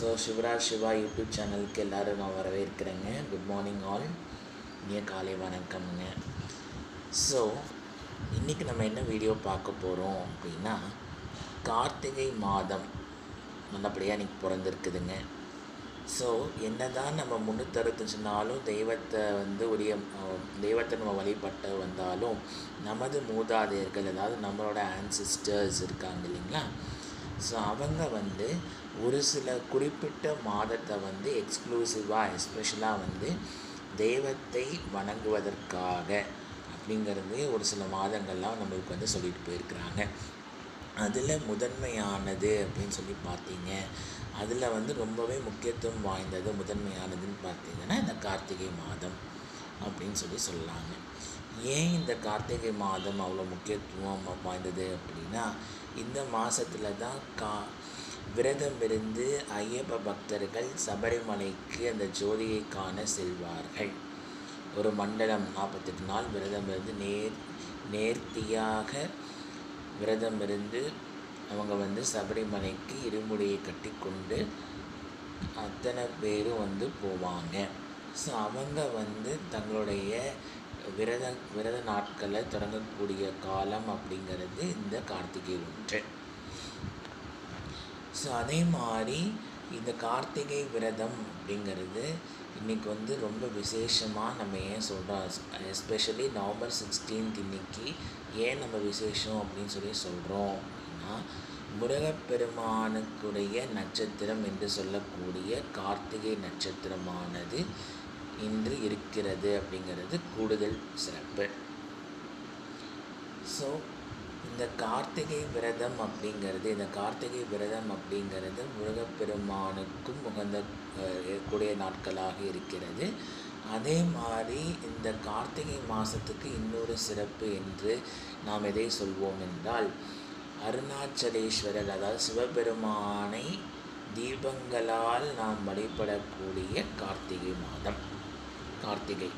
So Shivraj Siva YouTube சேனலுக்கு எல்லோரும் நான் வரவேற்கிறேங்க. குட் மார்னிங் ஆல், இனிய காலை வணக்கம்ங்க. ஸோ இன்றைக்கி நம்ம என்ன வீடியோ பார்க்க போகிறோம் அப்படின்னா, கார்த்திகை மாதம் நல்லபடியாக இன்றைக்கி பிறந்திருக்குதுங்க. ஸோ என்ன தான் நம்ம 365 நாளும் தெய்வத்தை நம்ம வழிபட்டு வந்தாலும் நமது மூதாதையர்கள், அதாவது நம்மளோட ஆன்சிஸ்டர்ஸ் இருக்காங்க இல்லைங்களா, ஸோ அவங்க ஒரு சில குறிப்பிட்ட மாதத்தை எக்ஸ்க்ளூசிவாக எஸ்பெஷலாக தெய்வத்தை வணங்குவதற்காக அப்படிங்கிறது ஒரு சில மாதங்கள்லாம் நம்மளுக்கு சொல்லிட்டு போயிருக்கிறாங்க. அதில் முதன்மையானது அப்படின்னு சொல்லி பார்த்தீங்க, அதில் ரொம்பவே முக்கியத்துவம் வாய்ந்தது முதன்மையானதுன்னு பார்த்தீங்கன்னா இந்த கார்த்திகை மாதம் அப்படின்னு சொல்லலாங்க. ஏன் இந்த கார்த்திகை மாதம் அவ்வளோ முக்கியத்துவம் வாய்ந்தது அப்படின்னா, இந்த மாதத்தில் தான் விரதம் இருந்து ஐயப்ப பக்தர்கள் சபரிமலைக்கு அந்த ஜோதியை காண செல்வார்கள். ஒரு மண்டலம் 48 நாள் விரதம் இருந்து நேர்த்தியாக விரதம் இருந்து அவங்க சபரிமலைக்கு இருமுடியை கட்டி கொண்டு அத்தனை பேரும் போவாங்க. ஸோ அவங்க தங்களுடைய விரத நாட்களை தொடங்கக்கூடிய காலம் அப்படிங்கிறது இந்த கார்த்திகை ஒன்று. ஸோ அதே மாதிரி இந்த கார்த்திகை விரதம் அப்படிங்கிறது இன்றைக்கி ரொம்ப விசேஷமாக நம்ம ஏன் சொல்கிறோம், எஸ்பெஷலி நவம்பர் 16 இன்றைக்கி ஏன் நம்ம விசேஷம் அப்படின்னு சொல்கிறோம் அப்படின்னா, முருகப்பெருமானுக்குடைய நட்சத்திரம் என்று சொல்லக்கூடிய கார்த்திகை நட்சத்திரமானது இன்று இருக்கிறது அப்படிங்கிறது கூடுதல் சிறப்பு. ஸோ இந்த கார்த்திகை விரதம் அப்படிங்கிறது முருகப்பெருமானுக்கும் உகந்த கூடிய நாட்களாக இருக்கிறது. அதே மாதிரி இந்த கார்த்திகை மாதத்துக்கு இன்னொரு சிறப்பு என்று நாம் எதை சொல்வோம் என்றால், அருணாச்சலேஸ்வரர், அதாவது சிவபெருமானை தீபங்களால் நாம் வழிபடக்கூடிய கார்த்திகை மாதம். கார்த்திகை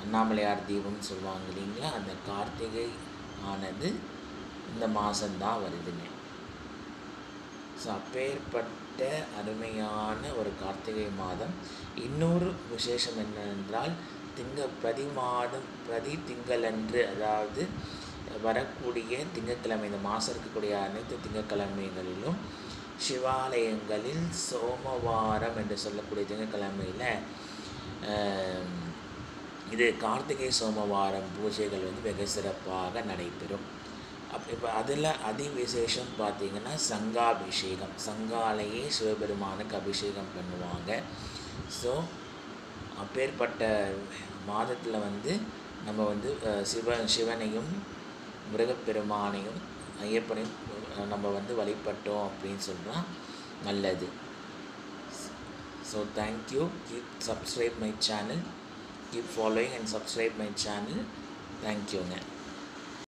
அண்ணாமலையார் தீபம் சொல்லுவாங்க இல்லைங்களா, அந்த கார்த்திகை ஆனது இந்த மாதம்தான் வருதுங்க. ஸோ அப்பேற்பட்ட அருமையான ஒரு கார்த்திகை மாதம். இன்னொரு விசேஷம் என்னவென்றால், பிரதி திங்களன்று, அதாவது வரக்கூடிய திங்கட்கிழமை, இந்த மாதம் இருக்கக்கூடிய அனைத்து திங்கட்கிழமைகளிலும் சிவாலயங்களில் சோமவாரம் என்று சொல்லக்கூடிய திங்கட்கிழமையில் இது கார்த்திகை சோமவாரம் பூஜைகள் வெகு சிறப்பாக நடைபெறும். இப்போ அதில் விசேஷம் பார்த்திங்கன்னா சங்காபிஷேகம், சங்காலையே சிவபெருமானுக்கு அபிஷேகம் பண்ணுவாங்க. ஸோ அப்பேற்பட்ட மாதத்தில் நம்ம சிவனையும் முருகப்பெருமானையும் ஐயப்பனையும் நம்ம வழிபட்டோம் அப்படின்னு சொன்னால் நல்லது. So thank you. Keep subscribe my channel, keep following and subscribe my channel. Thank you.